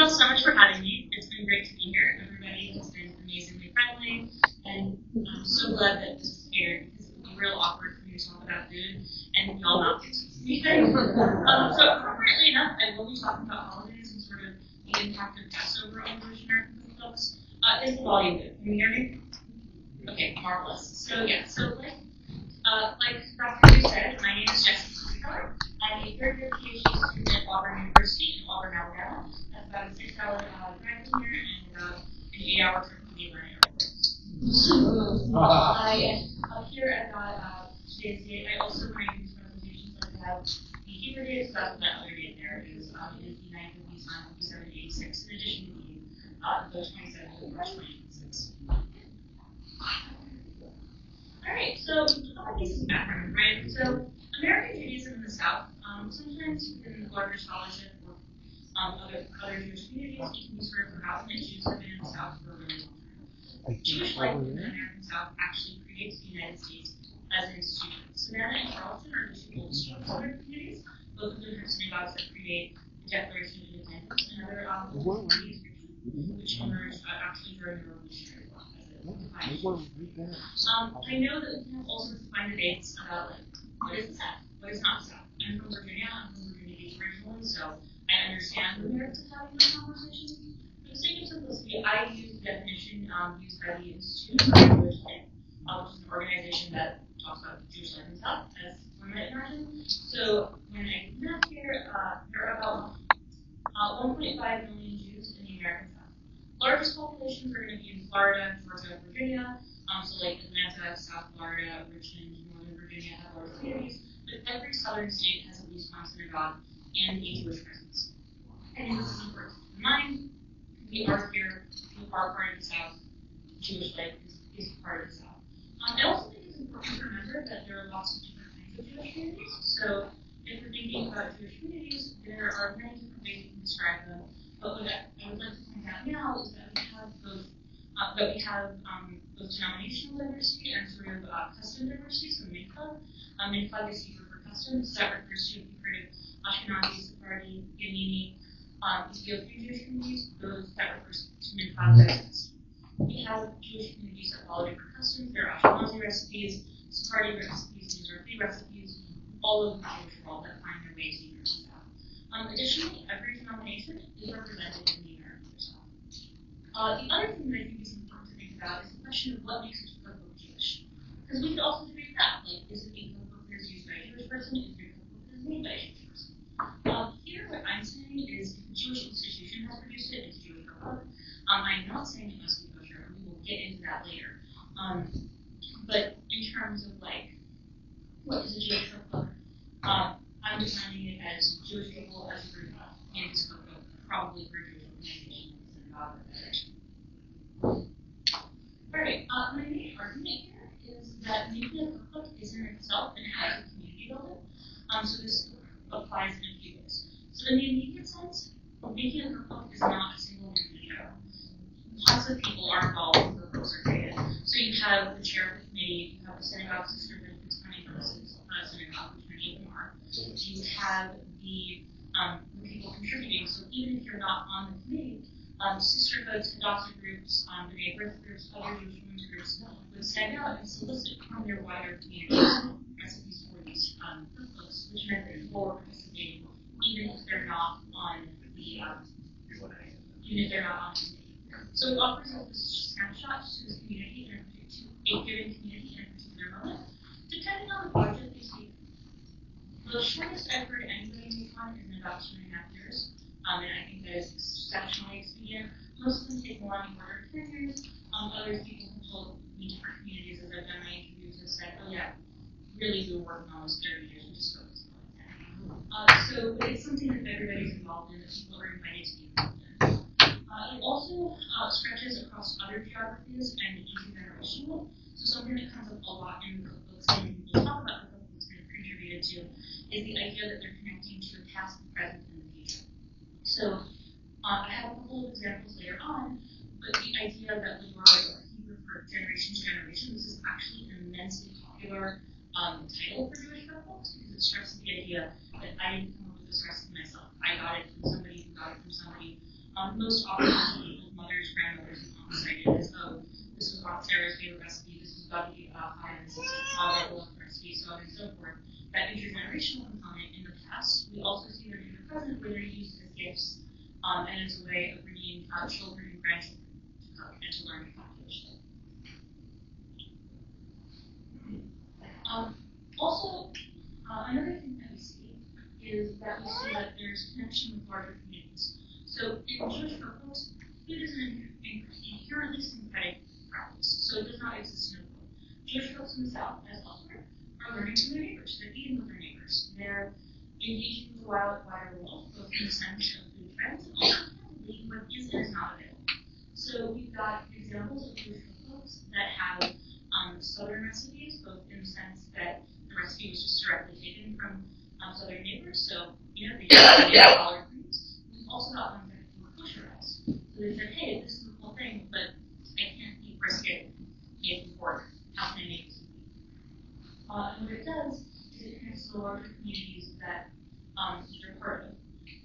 all so much for having me. It's been great to be here. Everybody has been amazingly friendly, and I'm so glad that this is aired because it would be real awkward for me to talk about food and y'all not get to see anything. So appropriately enough, I will be talking about holidays and sort of the impact of Passover on Jewish American cookbooks. Is the volume good? Can you hear me? Okay, marvelous. So yeah, like Dr. Yu said, my name is Jessica Plichta-Kellar. I'm a third year PhD student at Auburn University in Auburn, Alabama. That's about a 6-hour drive from here and about an 8-hour trip from the Atlanta airport. Up here at today's date, I also, when I do these presentations, like to have the Hebrew date, so that's what that other date there is. It is the 9th of Nisan, 5786, in addition to the 27th of March, 2026. All right, so a couple pieces of background, right? So American Judaism in the South, sometimes within the larger scholarship or other Jewish communities, it can be sort of forgotten that Jews have been in the South for a really long time. Jewish life in the American South actually predates the United States as an institution. Savannah and Charleston are the two oldest Southern communities. Both of them have synagogues that predate the Declaration of Independence and other communities which emerged actually during the Revolutionary War. I know that we have all sorts of fine debates about what is the South, what is not the South. I'm from Virginia. I'm from Virginia Beach originally, so I understand the merits of having this conversation. For the sake of simplicity, I use the definition used by the Institute for Jewish Life, which is an organization that talks about Jewish life in the South, as one might imagine. So when I do math here, there are about 1.5 million Jews in the American South. Largest populations are going to be in Florida, Georgia, Virginia. So like Atlanta, South Florida, Richmond, Northern Virginia have large communities, but every southern state has at least one synagogue and a Jewish presence. And this is important to keep in mind. We are here, we are part of the South. Jewish life is part of the South. I also think it's important to remember that there are lots of different kinds of Jewish communities. So if we're thinking about Jewish communities, there are many different ways you can describe them. But what I would like to point out now is that we have both denominational diversity and sort of custom diversity, so minchag. Minchag is Hebrew for customs. That refers to, if you've heard of Ashkenazi, Sephardi, Yemeni, Ethiopian Jewish communities, that refers to minchag residents. We have Jewish communities that follow different customs. There are Ashkenazi recipes, Sephardi recipes, Mizrahi recipes, all of the Jewish world that find their way to the American South. Additionally, every denomination is represented in the American South. The other thing that I think is important to think about is the question of what makes a cookbook Jewish. Because we could also debate that. Like, is it a cookbook that is used by a Jewish person? Is it a cookbook that is made by a Jewish person? Here, what I'm saying is if a Jewish institution has produced it, it's a Jewish cookbook. I'm not saying it must be kosher, and we will get into that later. But in terms of what is a Jewish cookbook, I'm defining it as Jewish people as a group in this cookbook, probably for a Jewish organization like a synagogue or federation. Alright, my main argument here is that making a cookbook isn't in itself an act of community building. So this applies in a few ways. So in the immediate sense, making a cookbook is not a single individual. Lots of people are involved when cookbooks are created. So you have the chair of the committee, you have the synagogue sisterhood who's coming from a synagogue, which many of them are. You have the people contributing. So even if you're not on the committee, sisterhoods, adopted groups, the neighborhood groups, other Jewish women's groups would stand out and solicit from their wider communities recipes for these cookbooks, which meant that people were participating even if they're not on the committee. So it offers us this snapshot to the community and to a given community in a particular moment, depending on the budget they speak. The shortest I've heard anybody make one is in about 2.5 years, and I think that is exceptionally expedient. Most of them take more on the order of 10 years. Other people have told me different communities as I've done my interviews have said, oh yeah, really we were working on those 30 years, we just focused on 10. So it's something that everybody's involved in, that people are invited to be involved in. It also stretches across other geographies and intergenerationally. So something that comes up a lot in cookbooks and people talk about the cookbooks that have contributed to is the idea that they're connecting to the past, the present, and the future. So I have a couple of examples later on, but the idea that we were Hebrew for generation to generation, this is actually an immensely popular title for Jewish cookbooks because it stresses the idea that I didn't come up with this recipe myself. I got it from somebody who got it from somebody. Most often, people's mothers, grandmothers, and aunts cited as, oh, this was Aunt Sarah's favorite recipe, this was Bucky Hines' beloved recipe, so on and so forth. That intergenerational component in the past, we also see them in the present where they're used as gifts, and as a way of bringing children and grandchildren to cook and to learn to cook dish. Also, another thing that we see is that we see that there's connection with larger communities. So in Jewish cookbooks, food is an inherently syncretic practice, so it does not exist in a world. Jewish folks in the South, as elsewhere, are learning from their neighbors. They're eating with their neighbors. They're engaging with the wider world, both in the sense of food trends and also candidly what is and is not available. So we've got examples of Jewish cookbooks that have Southern recipes, both in the sense that the recipe was just directly taken from Southern neighbors. So, they use collard greens. We've also got ones that were kosherized. So they said, hey, this is the whole thing, but I can't eat brisket, can't eat pork. How can I make this? And what it does is it connects to the larger communities that they're part of,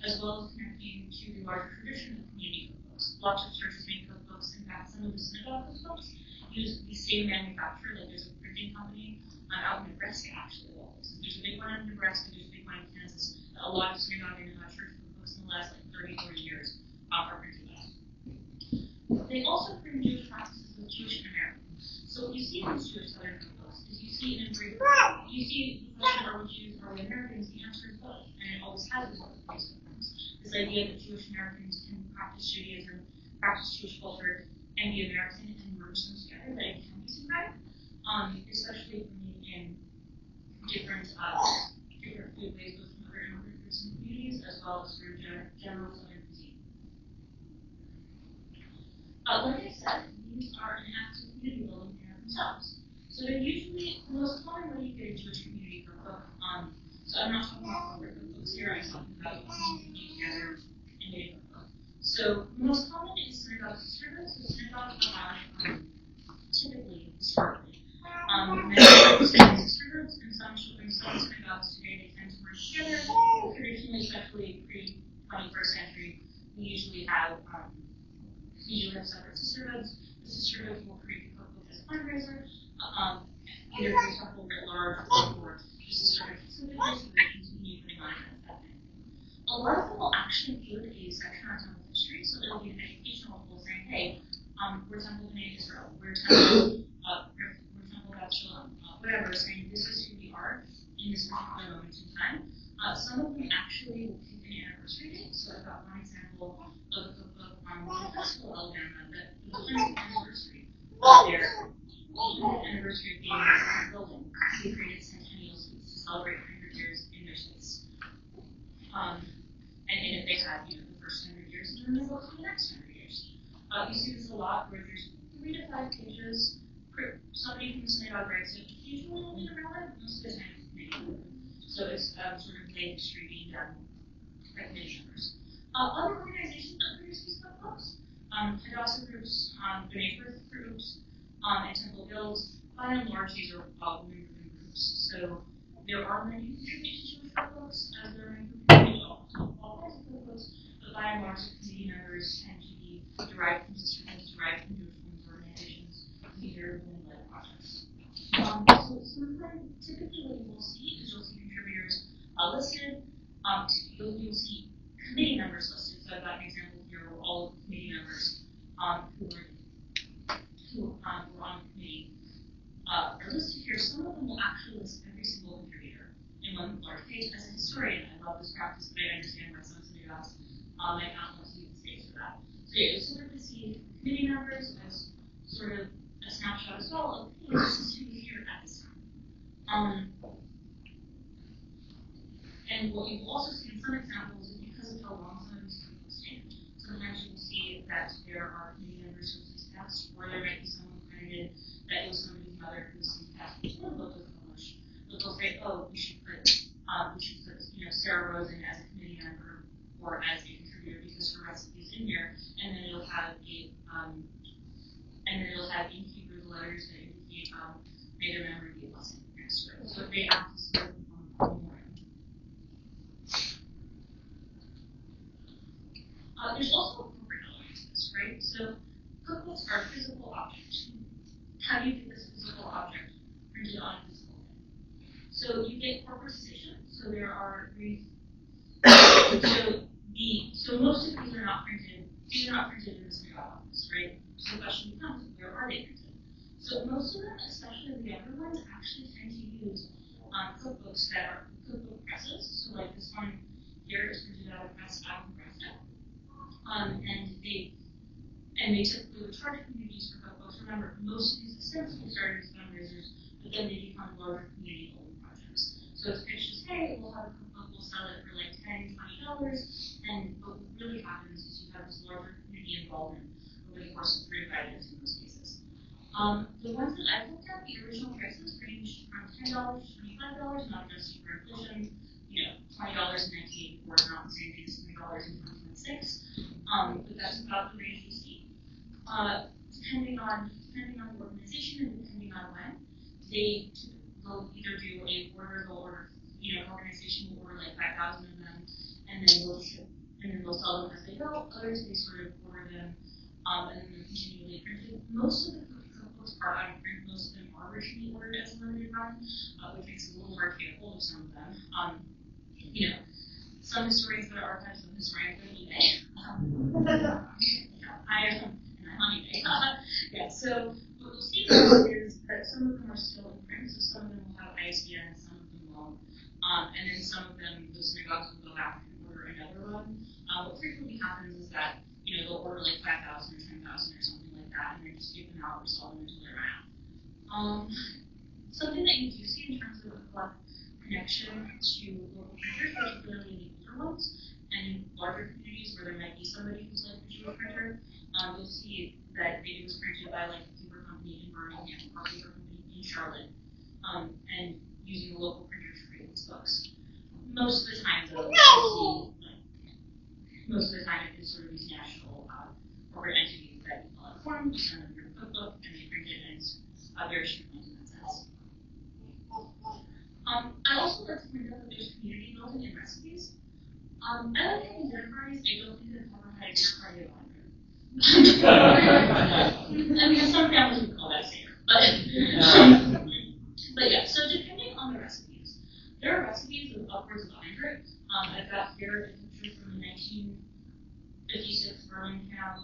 as well as connecting to the larger tradition of community cookbooks. Lots of churches make cookbooks. In fact, some of the synagogue cookbooks use the same manufacturer. Like there's a printing company out in Nebraska, actually. There's a big one in Nebraska, there's a big one in Kansas. A lot of synagogue and church cookbooks in the last 30, 40 years are printed out. They also bring Jewish practices with Jewish and American. So what you see in these Jewish Southern cookbooks is you see an embrace. You see the question, are we Jews, are we Americans? The answer is both, and it always has been both. This idea that Jewish Americans can practice Judaism, practice Jewish culture, and be American and merge them together, that it can be syncretic, especially bringing in different foodways, both from other immigrant groups and communities, as well as sort of general Southern cuisine. Like I said, these are an act of community building in and of themselves. So they're usually the most common way you get a Jewish community cookbook. So I'm not talking about corporate cookbooks here, I'm talking about coming together and getting a cookbook. So the most common is synagogue sisterhoods. So synagogues have typically, historically, many sisterhoods, and some synagogues today they tend to merge together. Traditionally, especially pre-21st century, we usually have separate sisterhoods. The sisterhoods will create a cookbook as a fundraiser, either for a temple writ large or just sort of specifically so they continue putting on events that way. A lot of them will actually include a section on temple history, so it'll be an educational tool saying, hey, we're Temple B'nai Israel, we're Temple Shalom, whatever, saying this is who we are in this particular moment in time. Some of them actually will pick an anniversary date. So I've got one example of a cookbook from Huntsville, Alabama, that the 100th anniversary of their anniversary of being in this building. They created centennial suites to celebrate 100 years in their space. And in it they had, the first 100 years, and then they go to the next 100 years. You see this a lot where there's 3 to 5 pages. Somebody from the synagogue writes it. Usually only around it, most of the time it's committee. So it's sort of late history being done by committee members. Other organizations that produce these cookbooks, Hadassah groups, B'nai B'rith groups, and Temple Guilds, by and large these are women-driven groups. So there are many who contribute to Jewish cookbooks, as there are many who contribute to all kinds of cookbooks, but by and large the committee members tend to be derived from sisterhoods, derived from Jewish women's organizations, either women-led projects. Typically what you will see is you'll see contributors listed, you'll see committee members listed. So I've got an example here where all of the committee members who were on the committee are listed here. Some of them will actually list every single contributor in one large page. As a historian, I love this practice, but I understand why some synagogues might not want to use the space for that. So yeah, you'll sort of see committee members as sort of a snapshot as well of, hey, this is who was here at this time. And what you will also see in some examples is because of how long some of these cookbooks take, sometimes you will see that there are committee members who have passed, or there might be someone credited that it was somebody's mother who was passed before the book was published. But they'll say, oh, we should put Sarah Rosen as a committee member or as a contributor because her recipe is in here, and then it'll have in Hebrew the letters that indicate may their memory be a blessing next to it. So they have to serve on the memorial. There's also a right? So cookbooks are physical objects. How do you get this physical object printed on a physical thing? So you get corporatization. So there are so most of these are not printed. These are not printed in the synagogue office, right? So the question becomes, where are they printed? So most of them, especially the younger ones, actually tend to use cookbooks that are cookbook presses. So like this one here is printed out of Nebraska, and they typically would charge communities for cookbooks. Remember, most of these ostensibly started as fundraisers, but then they become larger community-building projects. So it's pitched as, hey, we'll have a cookbook, we'll sell it for like $10, $20, and what really happens is you have this larger community involvement over the course of 3 to 5 years in most cases. The ones that I've looked at, the original prices ranged from $10 to $25, not adjusting for inflation. $20 in 1984 is not the same thing as $20 in 2026. But that's about the range we see. Depending on the organization and depending on when, they will either do a order, an organization will order like 5,000 of them, and then they'll sell them as they go. Others, they sort of order them, and then they're continually printed. Most of the cookbooks are out of print. Most of them are originally ordered as a limited run, which makes it a little hard to get a hold of some of them. Some historians that are archived, some historians that are eBay. I'm on eBay. So what you'll see though is that some of them are still in print, so some of them will have ISBN, some of them won't. And then some of them, the synagogues will go back and order another one. What frequently happens is that, they'll order like 5,000 or 10,000 or something like that, and then just give them out or sell them until they're out. Something that you do see in terms of a connection to local printers, particularly in the older ones, and in larger communities where there might be somebody who's like a Jewish printer, you'll see that maybe it was printed by like a paper company in Birmingham or a paper company in Charlotte, and using the local printer to create these books. Most of the time, though, it is sort of these national corporate entities that form, you send them your cookbook, and they print it, and it's very streamlined in that sense. I also like to point out that there's community building in recipes. I like having dinner parties. I don't think I've ever had a dinner party at 100. I mean, some families would call that safe, but yeah. So depending on the recipes, there are recipes of upwards of 100. I've got here a picture from the 1956 Birmingham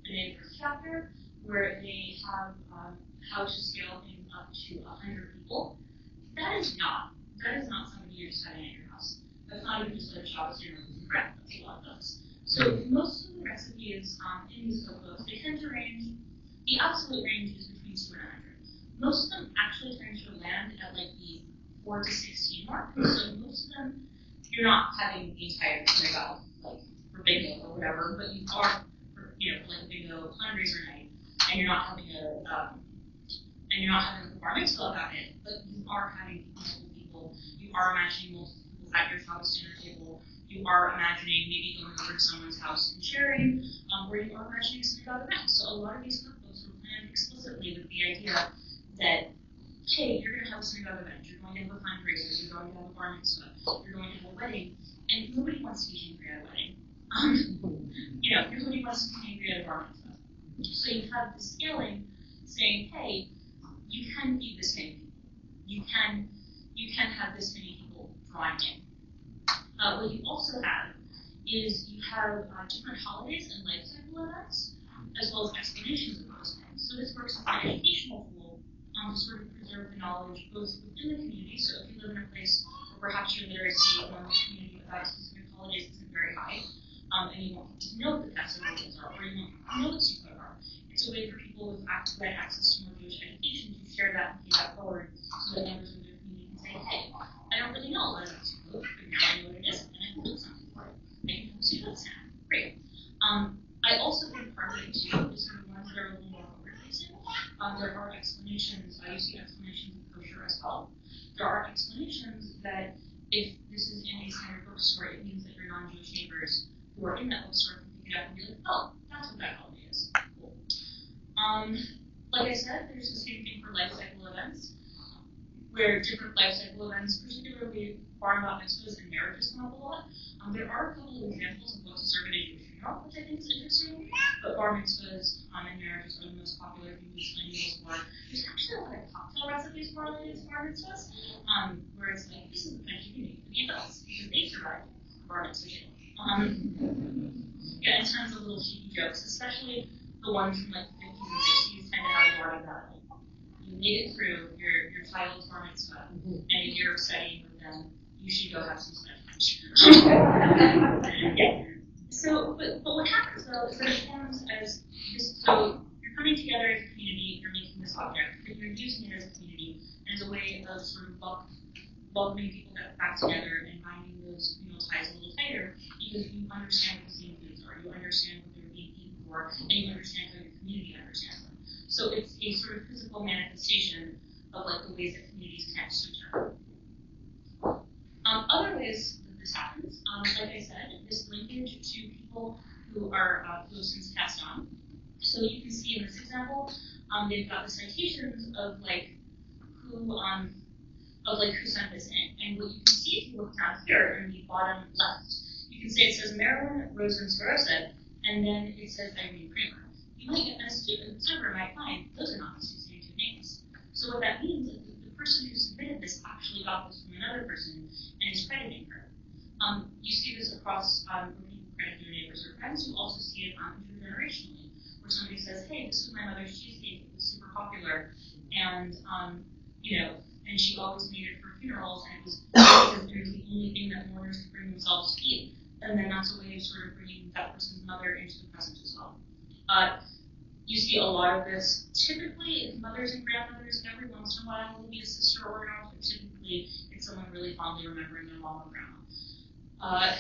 Benedict First chapter, where they have how to scale things up to 100 people. That is not something you're just having at your house. That's not even just like Shabbos dinner with bread. That's a lot of those. So most of the recipes in these cookbooks, they tend to range. The absolute range is between 2 and 100. Most of them actually tend to land at like the 4 to 16 mark. So most of them, you're not having the entire synagogue like for bingo or whatever, but you are for like a bingo fundraiser night, and you're not having a bar mitzvah about it, but you are having multiple people. You are imagining multiple people at your Shabbos dinner table. You are imagining maybe going over to someone's house and sharing, or you are imagining a synagogue event. So a lot of these cookbooks were planned explicitly with the idea that, hey, you're going to have a synagogue event, you're going to have a fundraiser, you're going to have a bar mitzvah, you're going to have a wedding, and nobody wants to be angry at a wedding. Nobody wants to be angry at a bar mitzvah. So you have the scaling saying, hey, you can feed this many people. You can have this many people drawing in. What you also have is you have different holidays and life cycle events, as well as explanations of those things. So this works as an educational tool to sort of preserve the knowledge both within the community. So if you live in a place where perhaps your literacy among the community about specific holidays isn't very high, and you want people to know what the Passover days are, or you want people to know what Sukkot are, it's a way for people with access to more Jewish education to share that and pay that forward so that members of their community can say, hey, I don't really know a lot about Sukkot, but now I know what it is, and I can do something for it. I can have a Sukkot snack. Great. I also think part of it too is sort of ones that are a little more forward-facing. There are explanations, you see explanations of kosher as well. There are explanations that if this is in a standard bookstore, it means that your non-Jewish neighbors who are in that bookstore can pick it up and be like, oh, that's what that holiday is. Cool. Like I said, there's the same thing for life cycle events. where different life cycle events, particularly bar and bat mitzvahs and marriages, come up a lot. There are a couple of examples of what to serve at a Jewish funeral, which I think is interesting. But bar mitzvahs and marriages are the most popular things millennials for. There's actually a lot of cocktail recipes correlated to bar mitzvahs, where it's like, this is the punch you can make for the adults because they survived bar mitzvah jail. Yeah, in terms of little cheeky jokes, especially the ones from like the 50s and 60s tend to have a lot of that. You made it through your child's bar mitzvah, and if you're studying with them, you should go have some punch. Yeah. So, but what happens though is that it forms as this. So you're coming together as a community, you're making this object, but you're using it as a community as a way of sort of welcoming people back together and binding those ties a little tighter because you understand what the same foods are, you understand what they're being eaten for, and you understand how your community understands them. So it's a sort of physical manifestation of like the ways that communities connect to each other. Other ways that this happens, like I said, this linkage to people who are who have since passed on. So you can see in this example, they've got the citations of like who sent this in, and what you can see if you look down here in the bottom left, you can see it says Marilyn Rosen Sorosa, and then it says Irene Kramer. You might get a student observer might find those are not the same two names. So what that means is that the person who submitted this actually got this from another person and is crediting her. You see this across where people credit their neighbors or friends. You also see it intergenerationally, where somebody says, "Hey, this was my mother's cheesecake. It was super popular, and and she always made it for funerals, and it was because it was the only thing that mourners could bring themselves to eat." And then that's a way of sort of bringing that person's mother into the present as well. You see a lot of this. Typically, it's mothers and grandmothers. Every once in a while, it will be a sister or an aunt, but typically, it's someone really fondly remembering their mom or grandma.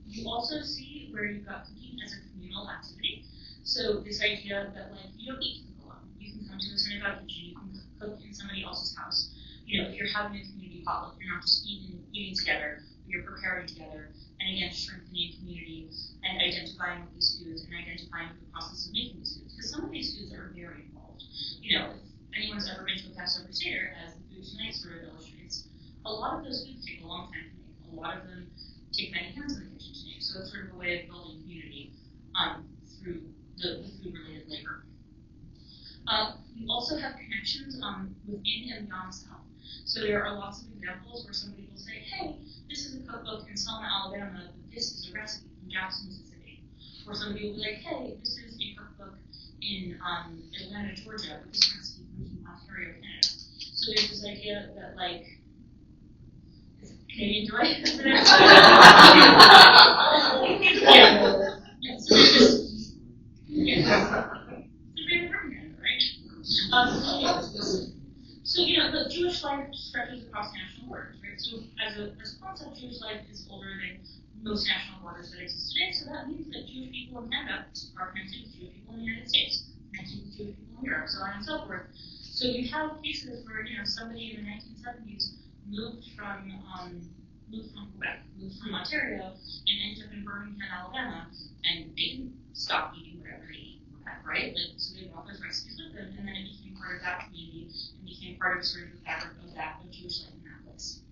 You also see where you've got cooking as a communal activity. So this idea that like you don't need to cook alone. You can come to a synagogue kitchen. You can cook in somebody else's house. If you're having a community potluck, you're not just eating together, but you're preparing together. And again, strengthening community and identifying with these foods and identifying with the process of making these foods. Because some of these foods are very involved. If anyone's ever been to a Passover Seder, as the food tonight sort of illustrates, a lot of those foods take a long time to make. A lot of them take many hands in the kitchen to make. So it's sort of a way of building community through the food-related labor. You also have connections within and beyond self. So there are lots of examples where somebody will say, "Hey, this is a cookbook in Selma, Alabama, but this is a recipe from Jackson, Mississippi." Or somebody will be like, "Hey, this is a cookbook in Atlanta, Georgia, but this recipe comes from Ontario, Canada." So there's this idea that like, is it Canadian joy? Yeah. So there's this, it's a big propaganda, right? So the Jewish life stretches across national borders, right? So as a concept, Jewish life is older than most national borders that exist today. So that means that Jewish people in Canada are connected with Jewish people in the United States, connected with Jewish people in Europe, so on and so forth. So you have cases where somebody in the 1970s moved from Quebec, moved from Ontario, and ended up in Birmingham, Alabama, and they didn't stop eating whatever they ate in Quebec, right? So they brought those recipes with them, and then it became part of that community and became part of sort of the fabric of Jewish life in that place.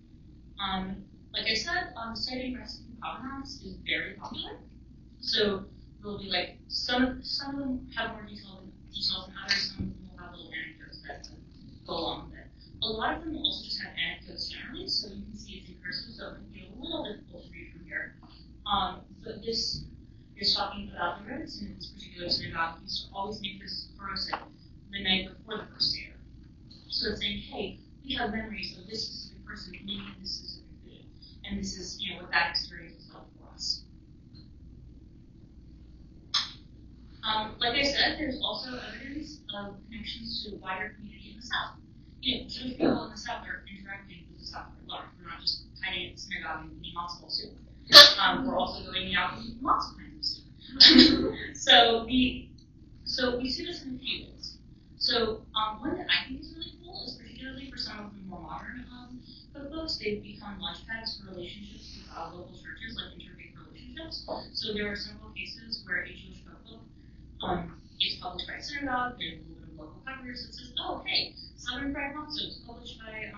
Like I said, citing recipe provenance is very popular. So there'll be like some of them have more details than others. Some of them will have little anecdotes that go along with it. A lot of them will also just have anecdotes generally, so you can see it's in cursive, so it can be a little difficult to read from here. But this is talking about the rabbis in this particular synagogue used to always make this chorosik the night before the first Seder. So it's saying, hey, we have memories of this specific person making this specific food, and this is what that experience was like for us. Like I said, there's also evidence of connections to a wider community in the South. Jewish people in the South are interacting with the South at large. We're not just hiding at the synagogue and eating matzo ball soup. We're also going out and eating lots of kinds of soup. So we see this in a few ways. So one that I think is really cool is particularly for some of the more modern cookbooks, they've become launchpads for relationships with local churches, like interfaith relationships. So there are several cases where a Jewish cookbook is published by a synagogue, there's a little bit of local coverage that says, oh, hey, Southern Fried Matzo is published by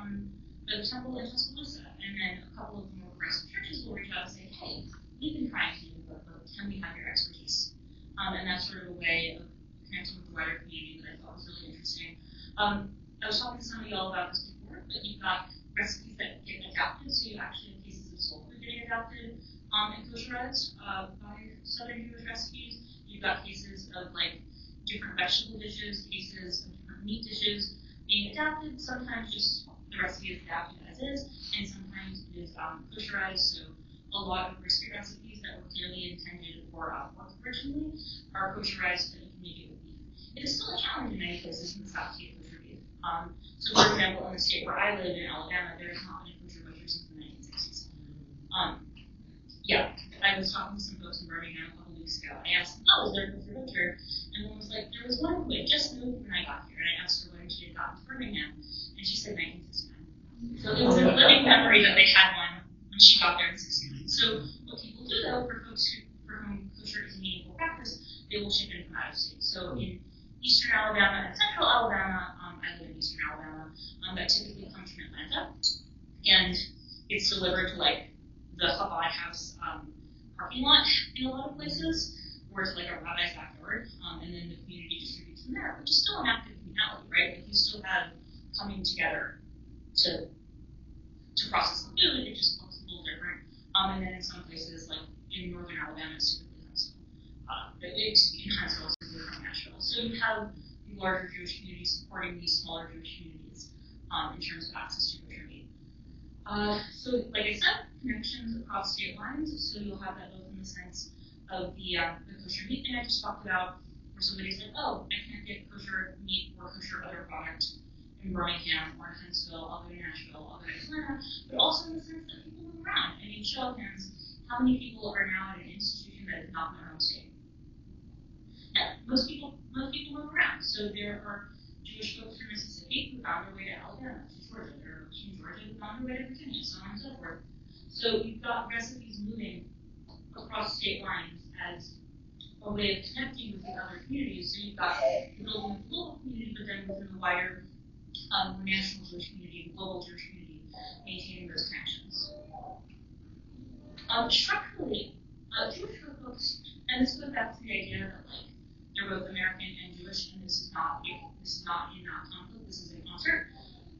the temple in Tuscaloosa, and then a couple of the more progressive churches will reach out and say, hey, we've been trying to do the book, but can we have your expertise? And that's sort of a way of connecting with the wider community that I thought was really interesting. I was talking to some of y'all about this before, but you've got recipes that get adapted, so you actually have cases of soul food getting adapted and kosherized by Southern Jewish recipes. You've got cases of like different vegetable dishes, cases of different meat dishes being adapted. Sometimes just the recipe is adapted as is, and sometimes it is kosherized. So a lot of brisket recipes that were clearly intended for pork originally are kosherized so that you can make it with beef. It is still a challenge in many places in the South to get kosher beef. So for example, in the state where I live in Alabama, there has not been a kosher butcher since the 1960s. Yeah, I was talking to some folks in Birmingham a couple weeks ago. I asked them, oh, is there a kosher butcher? And one was like, there was one who had just moved when I got here. And I asked her when she had gotten to Birmingham, and she said 1969. So it was a living memory that they had one when she got there in 69. So what people do though, for folks for whom kosher is a meaningful practice, they will ship in from out of state. So in eastern Alabama and central Alabama, I live in eastern Alabama, that typically comes from Atlanta, and it's delivered to like the Chabad house parking lot in a lot of places, or to like a rabbi's backyard, and then the community distributes from there, which is still an active communality, right? Like you still have coming together to process the food, it just looks a little different. And then in some places, like in northern Alabama, it's typically Huntsville. In Huntsville, it's typically from Nashville. So you have the larger Jewish communities supporting these smaller Jewish communities in terms of access to kosher meat. So, like I said, connections across state lines. So you'll have that both in the sense of the kosher meat thing I just talked about, where somebody's like, oh, I can't get kosher meat or kosher other product in Birmingham or in Huntsville, I'll go to Nashville, I'll go to Atlanta, but also in the sense that people move around. I mean, show of hands, how many people are now at an institution that is not in their own state? Yeah, most people move around. So there are Jewish folks from Mississippi who found their way to Alabama, to Georgia. There are folks from Georgia who found their way to Virginia, so on and so forth. So you've got recipes moving across state lines as a way of connecting with the other communities. So you've got the building of the local community, but then within the wider national Jewish community, global Jewish community, maintaining those connections. Structurally, Jewish cookbooks, and this goes back to the idea that like they're both American and Jewish, and this is not in conflict. This is a concert.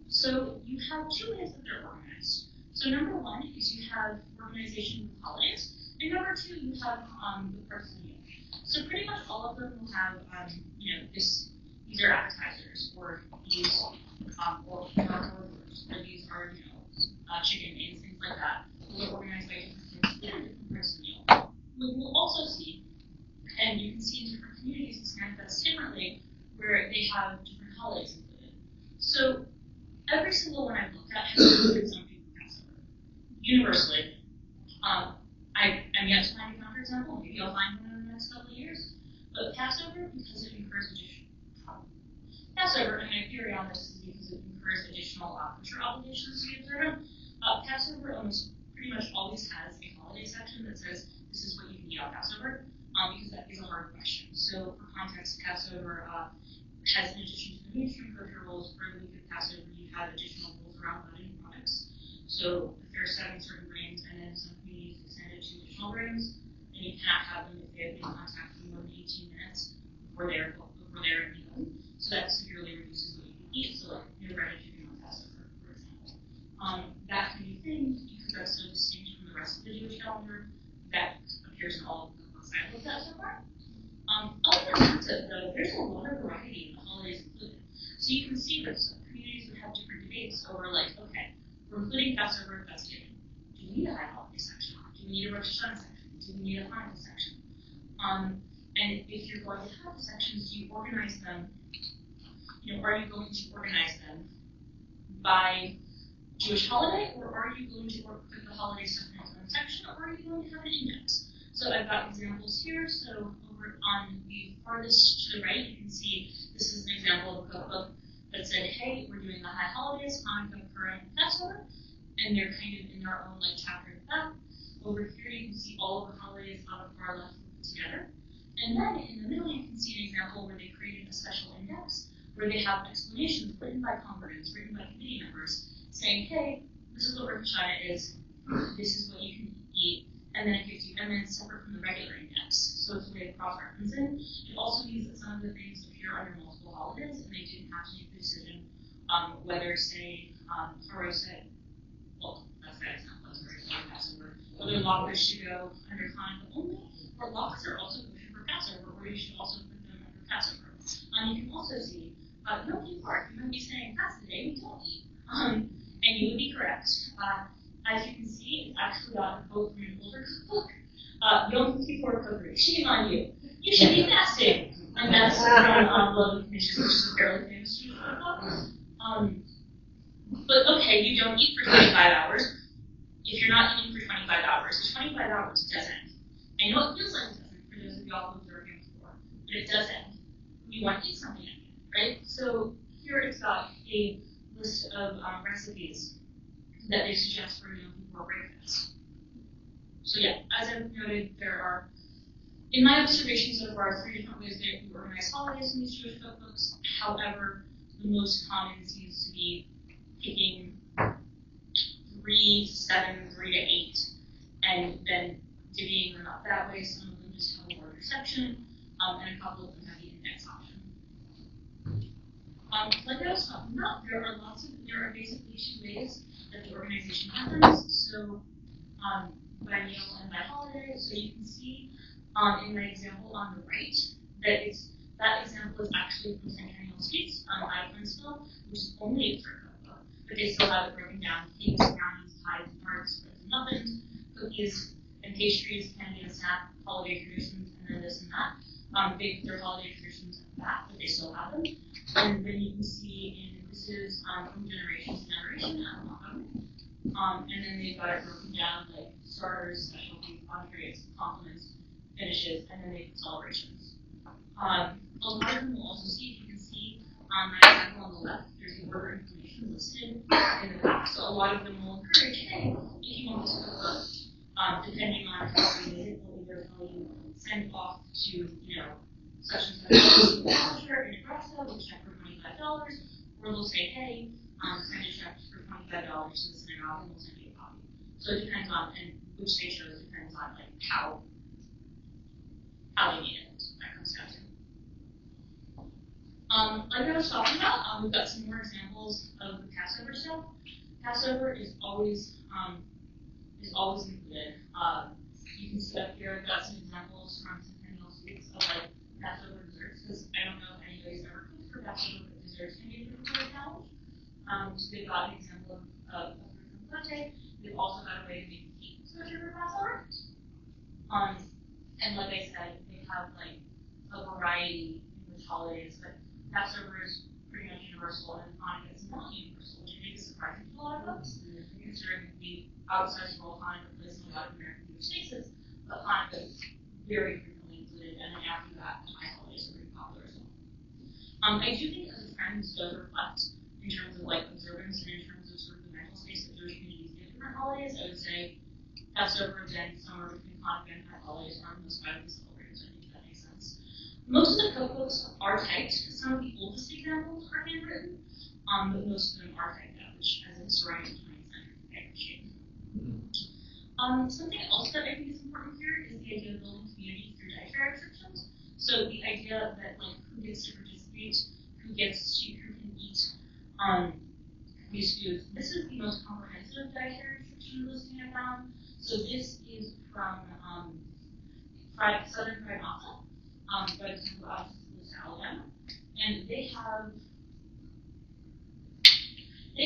So you have two ways that they're organized. So number one is you have organization with holidays, and number two you have the parts of the meal. So pretty much all of them will have these are appetizers, or these or burgers, or these are chicken wings, things like that. They're organized by different parts of the meal. What we'll also see, and you can see in different communities this manifests differently, where they have different holidays included. So every single one I've looked at has included something from Passover. Universally, I'm yet to find a counterexample. Maybe I'll find one in the next couple of years. But Passover, because it incurs Passover, and my theory on this is because it incurs additional kosher obligations to be observant. Passover almost pretty much always has a holiday section that says this is what you can eat on Passover, because that is a hard question. So for context, Passover has, in addition to the mainstream kosher rules, for the week of Passover, you have additional rules around leavening products. So if there are 7 certain grains, and then some communities extend it to additional grains, and you cannot have them if they have been in contact for more than 18 minutes before they're in the oven. So that severely reduces what you can eat. So like no bread and chicken on Passover, for example. That can be things because that's so distinct from the rest of the Jewish calendar that appears in all of the books I've looked at so far. Other than that, though, there's a lot of variety in the holidays included. So you can see that some communities would have different debates over like, okay, we're including Passover, that's given. Do we need a high holiday section? Do we need a Rosh Hashanah section? Do we need a Hanukkah section? And if you're going to have the sections, do you organize them? Are you going to organize them by Jewish holiday, or are you going to put the holiday stuff in its own section, or are you going to have an index? So I've got examples here. So over on the farthest to the right, you can see this is an example of a cookbook that said, hey, we're doing the high holidays, Hanukkah, Purim, and Passover, and they're kind of in their own like chapter of that. Over here, you can see all of the holidays on the far left put together. And then in the middle, you can see an example where they created a special index where they have explanations written by congregants, written by committee members, saying, hey, this is what rosh hashanah is, this is what you can eat, and then it gives you, and then it's separate from the regular index, so it's a way of cross-referencing. It also means that some of the things appear under multiple holidays, and they didn't have to make the decision whether, say, Haroset, well, that's that example, that's very clear Passover, whether latkes should go under Hanukkah only, or latkes are also kosher for Passover, or you should also put them under Passover. You can also see, no big part, you might be saying, that's the day we don't eat, and you would be correct. As you can see, it's actually got a quote from an older cookbook. Yom Kippur cookery, shame on you. You should be fasting. And that's from Love and Conditions, which is a fairly famous Jewish cookbook. But okay, you don't eat for 25 hours. If you're not eating for 25 hours, the 25 hours does end. I know it feels like it doesn't for those of y'all who observe Yom Kippur, but it does end. You want to eat something at the end, right? So here it's got a list of recipes that they suggest for Yom Kippur breakfast. So yeah, as I've noted, there are, in my observation so far, 3 different ways that you organize holidays in these Jewish cookbooks. However, the most common seems to be picking 3 to 7, 3 to 8, and then divvying them up that way. Some of them just have a larger section, and a couple of them have the index option. Like I was talking about, there are basically 2 ways that the organization happens. So by meal and by holiday. So you can see in my example on the right that example is actually from Centennial Sweets out of Huntsville, which is only a dessert cookbook, but they still have it broken down: cakes, brownies, pies, tarts, breads and muffins, cookies and pastries, candy and snack, holiday traditions, and then this and that. They put their holiday traditions at that, but they still have them. And then you can see this is from generation to generation out of Montgomery. And then they've got it broken down like starters, specialties, entrees, compliments, finishes, and then they put celebrations. A lot of them will also see, if you can see my example on the left, there's the order information listed in the back. So a lot of them will encourage, hey, if you want this cookbook, depending on how you need it, they'll either tell you send off to, such and such publisher in Nebraska with a check for $25, or they'll say, hey, send a check for $25 to the synagogue and we'll send you a copy. So it depends on, and which they chose depends on like how they need it. That comes down to. Like I was talking about, we've got some more examples of the Passover stuff. Passover is always included. You can see up here, I've got some examples from Centennial Sweets of like Passover desserts, because I don't know if anybody's ever cooked for Passover, but desserts can be a particular challenge. So they've got an example of fruit from latte. They've also got a way to make cake kosher for Passover. And like I said, they have like a variety in which holidays, but Passover is pretty much universal, and Hanukkah is not universal, which I think is surprising to a lot of folks, considering the outsized role Hanukkah plays in a lot of American Jewish spaces, but Hanukkah is very frequently included, and then after that, the high holidays are pretty popular as well. I do think as a trend, this does reflect in terms of like observance and in terms of sort of the mental space that Jewish communities get different holidays. I would say Passover, then somewhere between Hanukkah and high holidays are the most widely celebrated. I think that makes sense. Most of the cookbooks are typed. Some of the oldest examples are handwritten, but most of them are typed out, which as a historian of the 20th century, I appreciate. Something else that I think is important here is the idea of building communities through dietary restrictions. So the idea that like who gets to participate, who can eat these foods. This is the most comprehensive dietary restriction listing I found. So this is from Southern Fried Matzah, by the Temple of Alabama, and they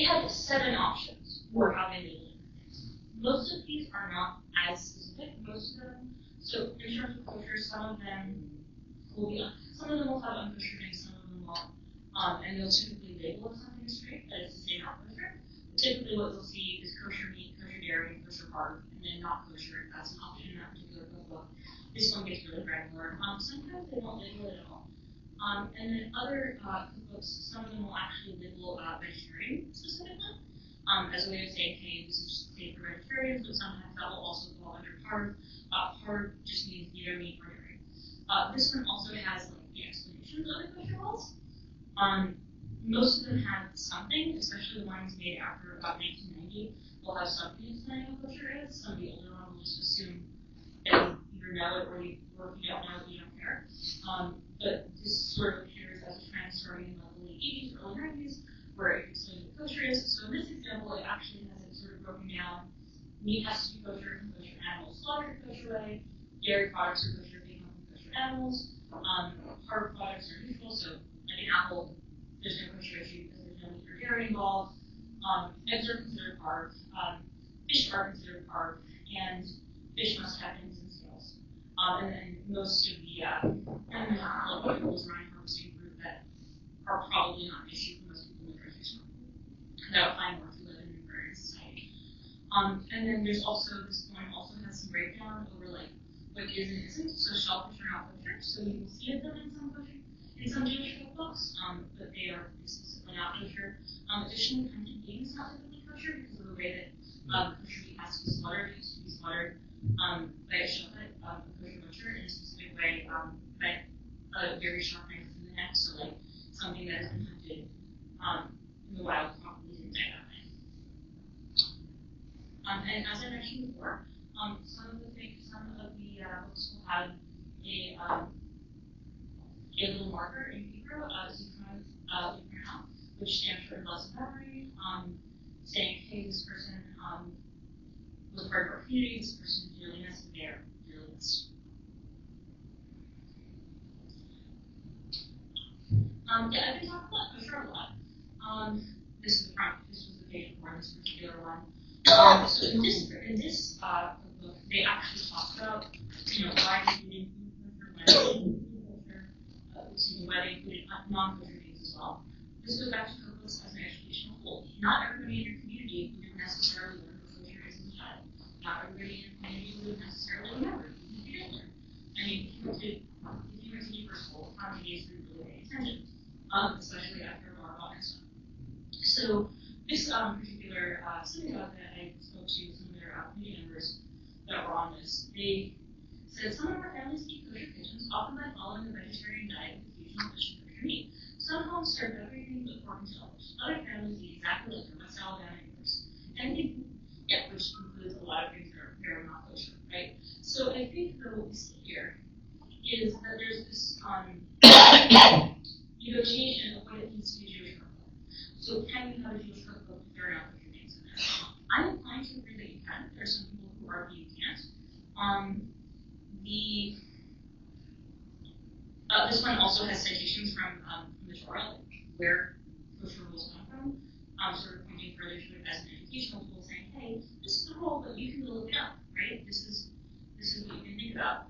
have 7 options for how they label it. Most of these are not as specific. Most of them. So in terms of kosher, some of them will have unkosher things, some of them won't. And they'll typically label it something straight, that is to say not kosher. But typically what you'll see is kosher meat, kosher dairy, kosher bark, and then not kosher if that's an option in that particular cookbook. This one gets really granular. Sometimes they won't label it at all. And then other cookbooks, some of them will actually label vegetarian specifically, as a way of saying, hey, this is just clean for vegetarians, but sometimes that will also fall under carb. Carb just means neither meat or dairy. This one also has like the explanations of the kosher laws. most of them have something, especially the ones made after about 1990, will have something explaining what kosher is. Some of the older ones will just assume that you either know it or if you don't know it, you don't care. But this sort of appears as a trend starting in the late 80s, early 90s, where it explains what kosher is. So in this example, it actually has it sort of broken down. Meat has to be kosher from kosher animals slaughtered a kosher way. Dairy products are kosher if they come from kosher animals. Hard products are neutral, so like an apple, there's no kosher issue because there's no meat or dairy involved. Eggs are considered carb. Fish are considered carb, and fish must have fins and scales. And then most of the chemicals around harvesting fruit that are probably not an issue for most people in the grocery store. That would find more if we live in an agrarian society. And then there's also, this point also has some breakdown over like what is and isn't. So shellfish are not kosher, so you will see them in some Jewish cookbooks, but they are explicitly not kosher. Additionally, hunted game is not typically kosher because of the way that kosher meat has to be slaughtered. It used to be slaughtered by a shochet, a kosher butcher, in a specific way, by a very sharp knife in the neck, so like something that has been hunted in the wild probably didn't die that way. And as I mentioned before, some of the books will have a little marker in Hebrew, which stands for blessed memory, saying, hey, this person was part of our community, this person is dearly missed, and they are dearly missed. I've been talking about kosher a lot. This is the front, this was the page before this particular one. So in this book, they actually talk about, why they didn't why they included non-kosher things as well. This goes back to cookbooks as an educational whole. Not everybody in your community would necessarily learn what kosher is as a child. Not everybody in your community would necessarily remember if you didn't learn. I mean, if you went to Hebrew school, how many days were you really paying attention? Especially after our bar and stuff. So this particular synagogue that I spoke to some of their community members that were on this, they said some of our families eat kosher pigeons, often by following a vegetarian diet with occasional fish and kosher meat. Some homes serve everything but pork and shellfish. Other families eat exactly like their West Alabama neighbors. And which includes a lot of things that are very not kosher, right? So I think that what we see here is that there's this negotiation of what it means to be a Jewish cookbook. So can you have a Jewish cookbook if there are not kosher things in there? I'm inclined to agree that you can. There are some people who argue you can't. This one also has citations from the Torah, like where kosher rules come from, sort of pointing further to it as an educational tool, saying, hey, this is the rule, but you can go look it up, right? This is what you can think about.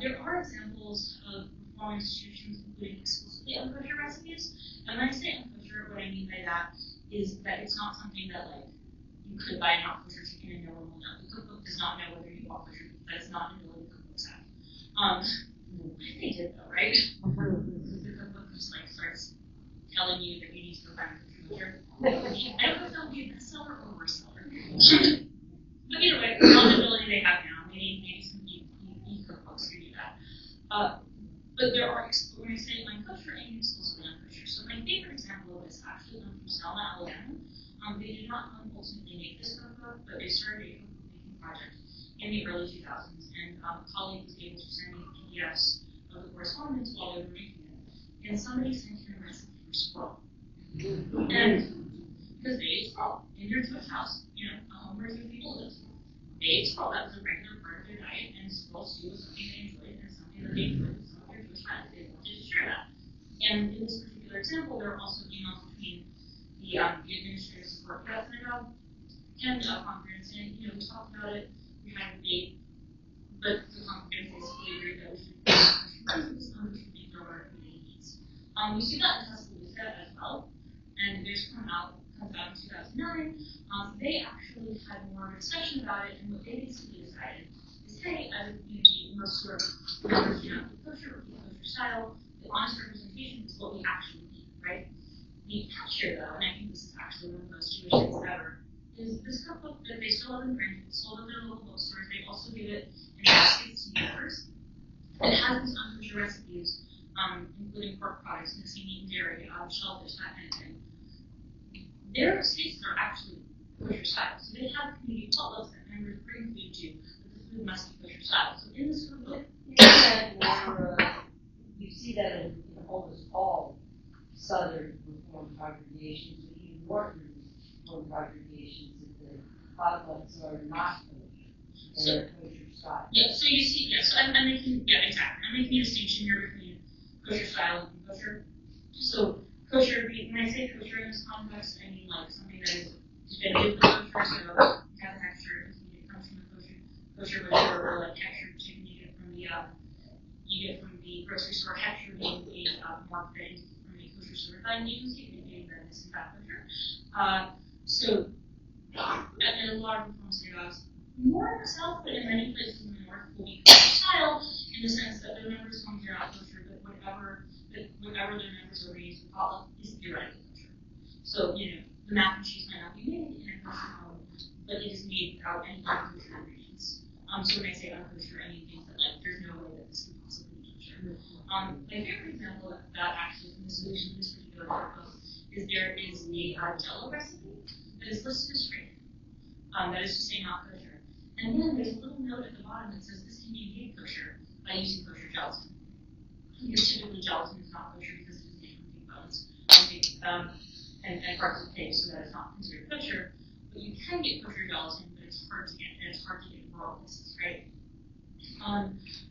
There are examples of reform institutions including explicitly unkosher recipes, and when I say unkosher, what I mean by that is that it's not something that like you could buy not kosher chicken and no one will know. The cookbook does not know whether you bought kosher meat. That is not an ability cookbooks have. They did though, right? The cookbook just like starts telling you that you need to go find a kosher butcher. I don't know if that would be a bestseller or a worse seller. But either way, not the ability they have now. Maybe some e-cookbooks can do that. But there are, when I say unkosher, I mean explicitly unkosher. So my favorite example of this actually comes from Selma, Alabama. They did not ultimately make this cookbook, but they started a cookbook making project in the early 2000s, and a colleague was able to send me PDFs of the correspondence while they were making it. And somebody sent him a recipe for squirrel. And because they ate squirrel in their Jewish house, a home where Jewish people lived. They ate squirrel, that was a regular part of their diet, and squirrel stew was something they enjoyed, and something that they enjoyed with some of their Jewish friends. They wanted to share that. And in this particular example, there are also emails between the administrative support for that synagogue and conference, and we talked about it, we had a debate, but the conference basically agreed that we should meet our community needs. We see that in Tuscaloosa as well, and theirs comes out in 2009. They actually had more of a discussion about it, and what they basically decided is, hey, as a community, we must sort of kosher style, the honest representation is what we actually need, right? The catch here, though, and I think this is actually one of the most Jewish things ever, is this cookbook that they still have in print, it's sold at their local bookstores. They also give it in baskets to neighbors. It has these unkosher recipes including pork products, mixing meat and dairy, shellfish, that kind of thing. Their spaces are actually kosher style. So they have community potlucks that members bring food to, but the food must be kosher style. So in this group, you see that in almost all southern Reformed congregations, and even northern Reformed congregations, that the potlucks are not kosher. They're kosher style. Yeah, so you see, yeah, so I'm making, yeah, exactly. I'm making a distinction here between kosher style and kosher. So kosher, when I say kosher in this context, I mean like something that is definitively kosher, so it has a texture, it comes from a kosher butcher, or like textured chicken you get from the grocery store, texture being a mark that is from a kosher certified agency, indicating that this is in fact kosher. So, and a lot of Reform synagogues, more in the south, but in many places in the north, will be kosher style, in the sense that their members come here not kosher, but whatever their members are raised with potluck is theoretically kosher. So, the mac and cheese might not be made in a kosher home, but it is made without any kosher ingredients. So when I say unkosher, I mean things that there's no way that this can possibly be kosher. My favorite example of that actually from the solution to this particular book is there is a jello recipe that is listed as straight. That is to say not kosher. And then there's a little note at the bottom that says this can be made kosher by using kosher gelatin. Because typically gelatin is not kosher because it is made from pig bones and parts of pig, so that is not considered kosher. But you can get kosher gelatin, but it's hard to get, and it's hard to get in rural places, right?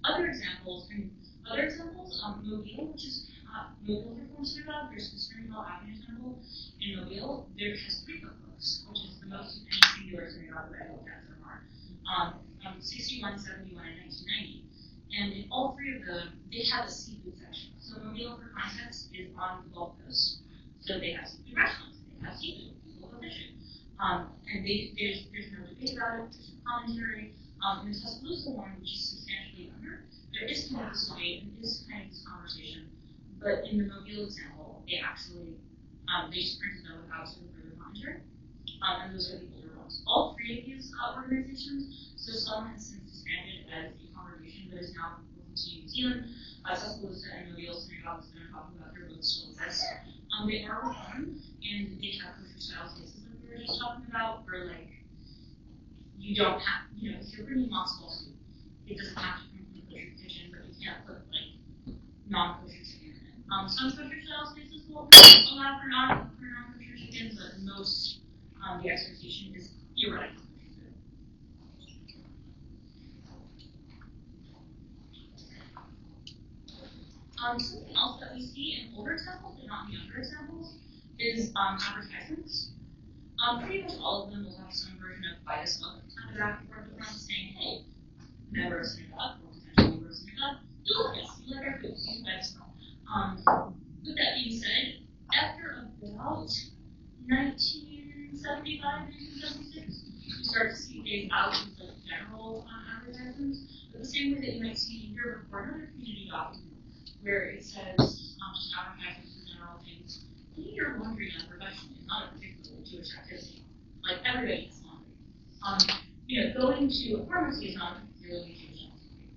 Other examples, Mobile, which is Mobile Reform Synagogue, there's the Springville Avenue Temple in Mobile. There has 3 cookbooks, which is the most of any singular synagogue that I looked at so far. 61, 71, and 1990. And in all 3 of them, they have a seafood section. So Mobile, for context, is on the Gulf Coast. So they have seafood restaurants, they have seafood, people go fishing. And there's no debate about it, there's no commentary. In the Tuscaloosa one, which is substantially younger, there is kind of this debate and is kind of this conversation. But in the Mobile example, they actually, they just printed them without some further commentary. And those are the older ones. All 3 of these organizations, so some has since disbanded as a congregation, but is now working to New Zealand. Tuscaloosa and Mobile synagogues that I'm talking about here both still exist. They are reformed, and they have kosher style spaces like we were just talking about, where you don't have, if you're bringing lots of soup, it doesn't have to come from the kosher kitchen, but you can't put non-kosher chicken in it. Some kosher style spaces will allow for non-kosher chicken, but most the expectation is theoretically kosher food. Something else that we see in older examples, but not in younger examples, is advertisements. Pretty much all of them will have some version of buy this book on the back or the front saying, hey, member of synagogue, or potential member of synagogue, you like us, you like our food, you should buy this book. With that being said, after about 1975, 1976, you start to see days out with general advertisements, but the same way that you might see here before another community document, where it says just advertisements for general things. Doing your laundry on profession is not a particularly Jewish activity. Like everybody has laundry. Going to a pharmacy is not a particularly Jewish activity.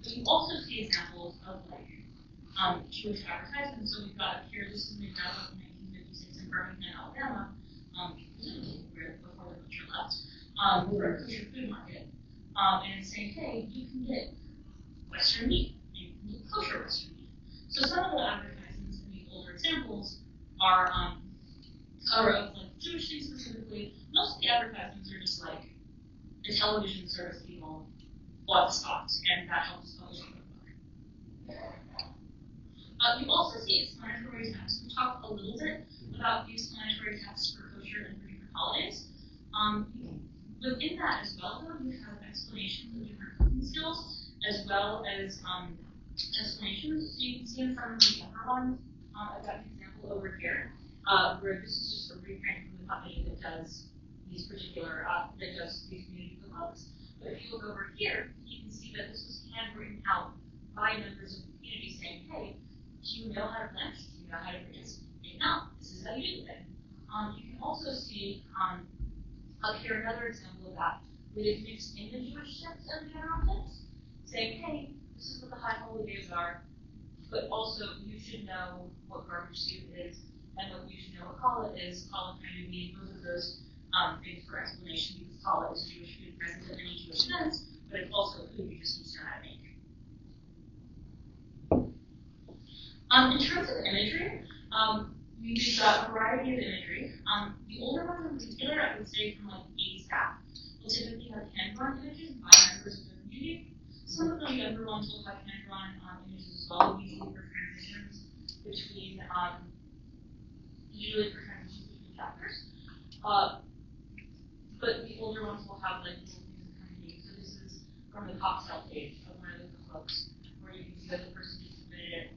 But you also see examples of Jewish advertisements. So we've got here, this is an example from 1956 in Birmingham, Alabama, before the butcher left, for a kosher food market. And it's saying, hey, you can get Western meat, you can get kosher Western meat. So some of the advertisements in these older examples are of Jewish things specifically. Most of the advertisements are just the television service people bought the stocks, and that helps publish a book. You also see explanatory text. We talked a little bit about the explanatory text for kosher and for different holidays. Within that as well, though, you have explanations of different cooking skills, as well as explanations. So you can see in front of the upper one, I've got an example over here, where this is just a reprint from the company that does these particular, that does these community cookbooks. But if you look over here, you can see that this was handwritten out by members of the community saying, hey, do you know how to blanch? Do you know how to produce? If not, this is how you do it. You can also see up here another example of that, where they've mixed in the Jewish text and the general text, saying, hey, this is what the high holy days are. but also you should know what garbage soup is and what you should know what challah is. Challah kind of needs both of those things for explanation because challah is Jewish food present at many Jewish events, but it's also food you just need to know how to make. In terms of imagery, we've got a variety of imagery. The older ones in particular, I would say from like the 80s back, will typically have hand-drawn images by members of the community. Some of the younger ones will have hand-drawn images as well, usually for transitions between chapters. But the older ones will have like little things accompanying. So this is from the cocktail page of one of the cookbooks, where you can see that the person who submitted it,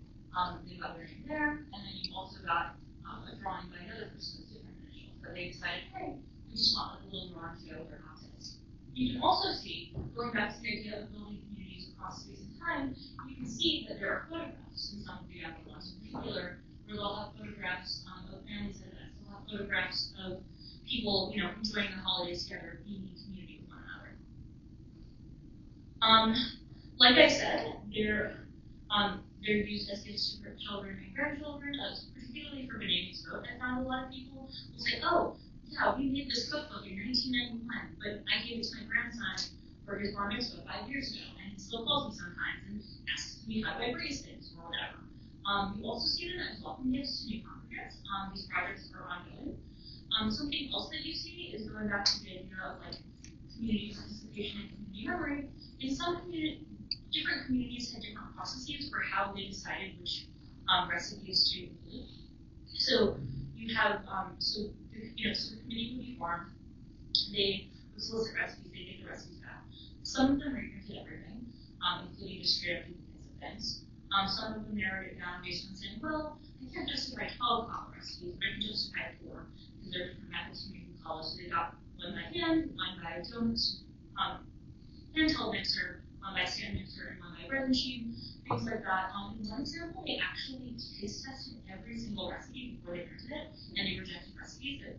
they've got their name there, and then you've also got a drawing by another person with different initials. But they decided, hey, we just want like a little drawing to go with their cocktails. You can also see, going back to the idea of building communities across space and time, you can see that there are photographs in some of the other ones in particular, where they'll have photographs of families at events. They'll have photographs of people, enjoying the holidays together, being in community with one another. Like I said, they're used as gifts to children and grandchildren, particularly for B'nai Mitzvot. I found a lot of people will say, oh, yeah, we made this cookbook in 1991, but I gave it to my grandson for his bar mitzvah 5 years ago, and he still calls me sometimes and asks me how do I raise things or whatever. You also see them as welcome gifts to new congregants. These projects are ongoing. Something else that you see is going back to the idea of like community participation and community memory. In some different communities had different processes for how they decided which recipes to include. So you have so the committee would be formed. They would solicit recipes. They get the recipes back. Some of them reprinted everything, including just straight up duplicates of things. Some of them narrowed it down based on saying, well, I can't justify 12 challah recipes, but I can justify 4 because there are different methods to making challah. So they got one by hand, one by dough mixer, handheld mixer, one by stand mixer, and one by bread machine, things like that. In one example, they actually taste tested every single recipe before they printed it, and they rejected recipes that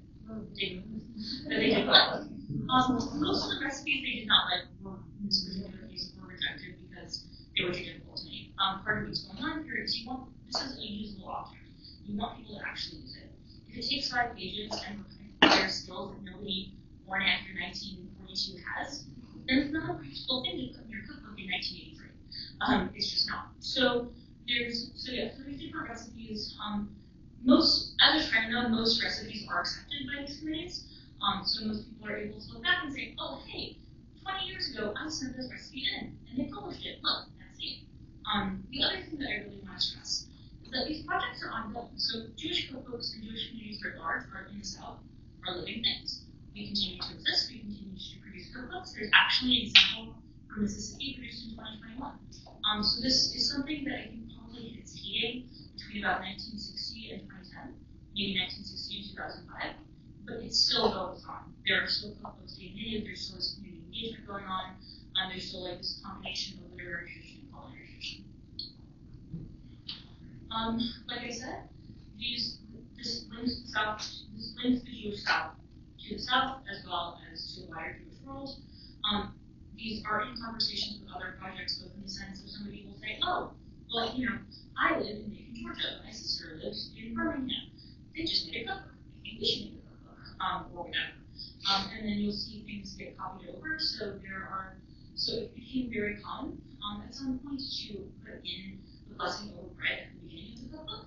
they did well. Most of the recipes they did not like were, in this particular case, were rejected because they were too difficult to make. Part of what's going on here is this is a usable object. You want people to actually use it. If it takes 5 pages and requires skills that nobody born after 1942 has, then it's not a practical thing to put in your cookbook in 1983. It's just not. So there's different recipes. Most recipes are accepted by these committees. So most people are able to look back and say, oh, hey, 20 years ago I sent this recipe in and they published it. Look, that's it. The other thing that I really want to stress is that these projects are ongoing. So Jewish cookbooks and Jewish communities writ large are in the South are living things. We continue to exist. We continue to produce cookbooks. There's actually an example from Mississippi produced in 2021. So this is something that I think probably hit its heyday between about 1960 and 2010, maybe 1960 and 2005. But it still goes on. There are still cookbooks being made. There's still this community engagement going on. There's still like this combination of literary tradition and culinary tradition. Like I said, this links the Jewish South to the South as well as to the wider Jewish world. These are in conversations with other projects, both in the sense of somebody will say, oh, well, I live in Macon, Georgia. My sister lives in Birmingham. They just made a cookbook. I think we should make a cookbook, or whatever. And then you'll see things get copied over. So it became very common at some point to put in the blessing over bread at the beginning of the cookbook.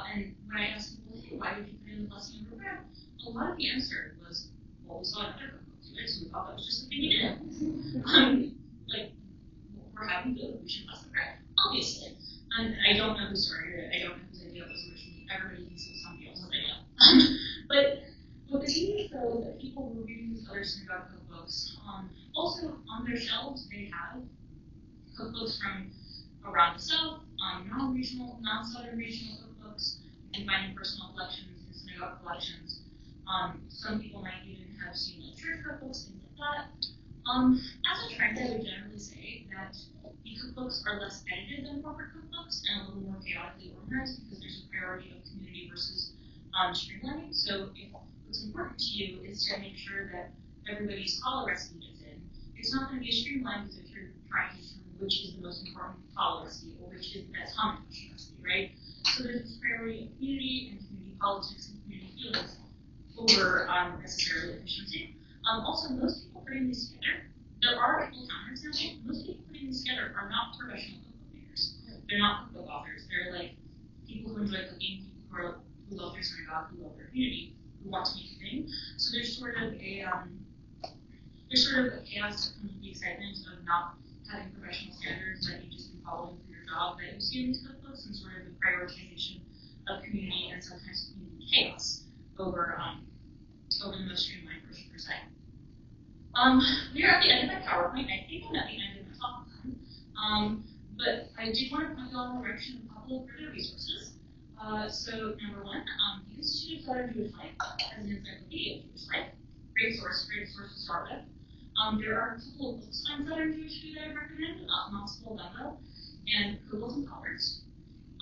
And when I asked people, hey, why did you put in the blessing over bread? A lot of the answer was, well, we saw another cookbook do it, so we thought that was just the thing you did. We're having food, we should bless the bread, obviously. And I don't know who started it. I don't know whose idea it was originally. Everybody thinks it was somebody else's idea. But what the thing is, though, is that people were reading these other synagogue cookbooks. Also, on their shelves, they have cookbooks from around the South, non-Southern regional cookbooks. You can find in personal collections and synagogue collections. Some people might even have seen like church cookbooks, things like that. As a trend, I would generally say that the cookbooks are less edited than corporate cookbooks and a little more chaotically organized because there's a priority of community versus streamlining. So if what's important to you is to make sure that everybody's challah recipe is in, it's not going to be as streamlined as if you're trying to determine which is the most important policy, or which is the best common policy, right? So there's this priority of community and community politics and community feelings over necessarily efficiency. Also, most people putting these together, there are people counterexamples, most people putting these together are not professional cookbook makers. They're not cookbook authors. They're like people who enjoy cooking, people who love their synagogue, who love their community, who want to make a thing. So there's sort of a chaos that comes with the excitement of not having professional standards that you've just been following for your job that you see in these cookbooks, and sort of the prioritization of community and sometimes community chaos over the most streamlined version per se. We are at the end of my PowerPoint. I think I'm at the end of my talk time. But I did want to point you all in the direction of a couple of further resources. So number one, the Institute of Southern Jewish Life has an encyclopedia of Jewish life. Great source to start with. There are a couple of books on Southern Jewish food that I recommend, Mossville Gumbo and Kugels and Collards.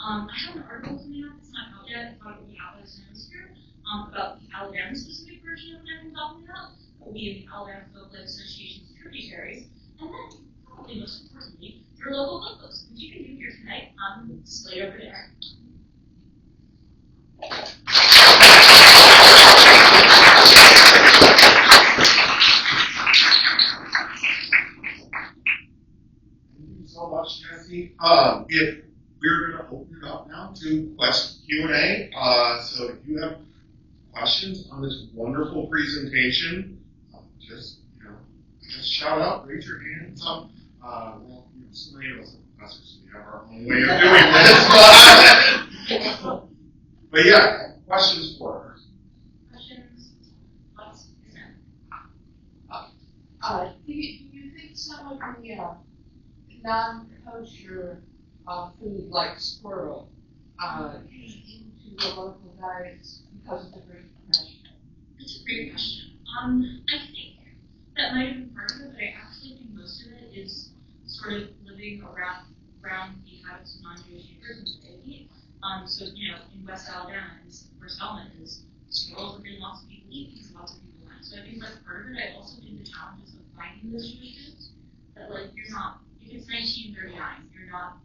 I have an article coming out that's not out yet. I thought it would be out as an hemisphere about the Alabama specific version of what I've been talking about. It will be in the Alabama Folk Life Association's tributaries. And then, probably most importantly, your local cookbooks, which you can do here tonight, displayed over there. So much, Nancy. If we're going to open it up now to Q&A, so if you have questions on this wonderful presentation, just shout out, raise your hands up. Well, so many of us are professors, so we have our own way of doing this. But yeah, questions for her. Questions? Thoughts? Do you think some of the non-kosher food like squirrel came into the local diets because of the Great Depression? That's a great question. I think that might have been part of it, but I actually think most of it is sort of living around the habits of non-Jewish neighbors and society. So, in West Alabama, where Selma is, squirrels are getting lots of people eat because lots of people went. So I think that's part of it. I also think the challenges of finding those Jewish foods, that you're not, if it's 1939, you're not,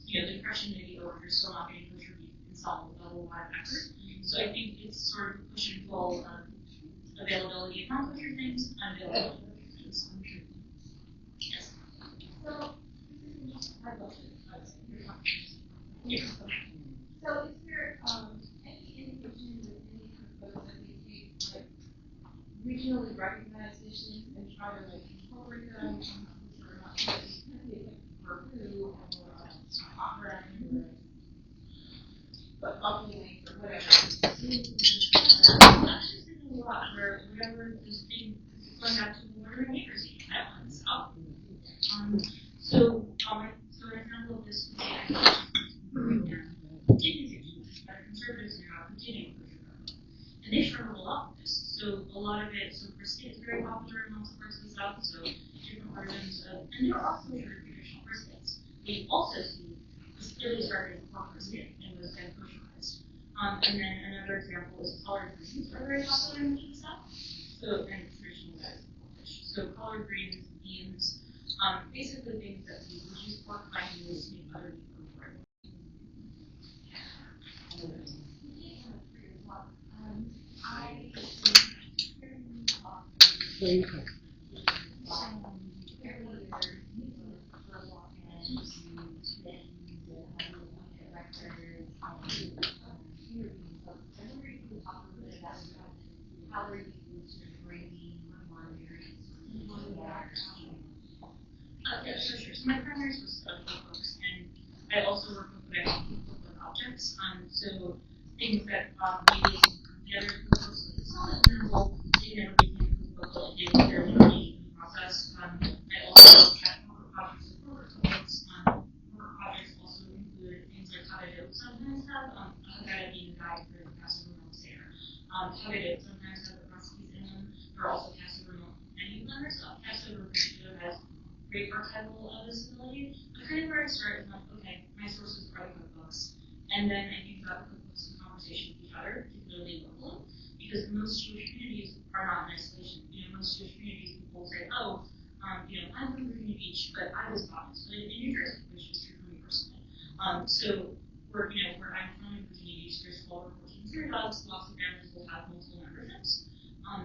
the Depression may be over, you're still not getting kosher beef in Selma with a whole lot of effort. So I think it's sort of push and pull of availability of non-kosher things, unavailability of kosher things. Yes. So, Yeah. So is there any indication with any cookbooks that they take regionally recognized dishes and try to incorporate them or not? It could be for food or opera but buffalo wings or whatever. I've actually seen a lot where whatever is being going back to the water makers eat that one. So an example of this would be conservatives are continuing kosher, and they struggle a lot with this. So a lot of it, so brisket is very popular in most parts of the South. So different versions of, and there are traditional briskets. We also see this clearly started as pork brisket and was then kosherized. And then another example is collard greens are very popular in the South. So and traditional guys of fish. So collard greens, beans, basically things that we would use pork by use make other people for it. I Yeah, sure. So my primary source of cookbooks, and I also work with what I call cookbook objects. So things that maybe the other cookbooks like solid journal, they never became a cookbook, like they were there in the process. I also have corporate projects and corporate cookbooks. Corporate projects also include things like Haggadot sometimes have Haggadah being a guide for the Passover meal Seder. Haggadot sometimes have the recipes in them. There are also Passover menu planners. Passover in particular has great archival visibility. But kind of where I start is like, okay, my sources are the cookbooks, and then I think about the cookbooks in conversation with each other, particularly locally, because most Jewish communities are not in isolation. Most Jewish communities, people say, oh, I'm from Virginia Beach, but I was Boston. So in New So where I'm from in Virginia Beach, there's 12 or 14 synagogues. Lots of families will have multiple memberships.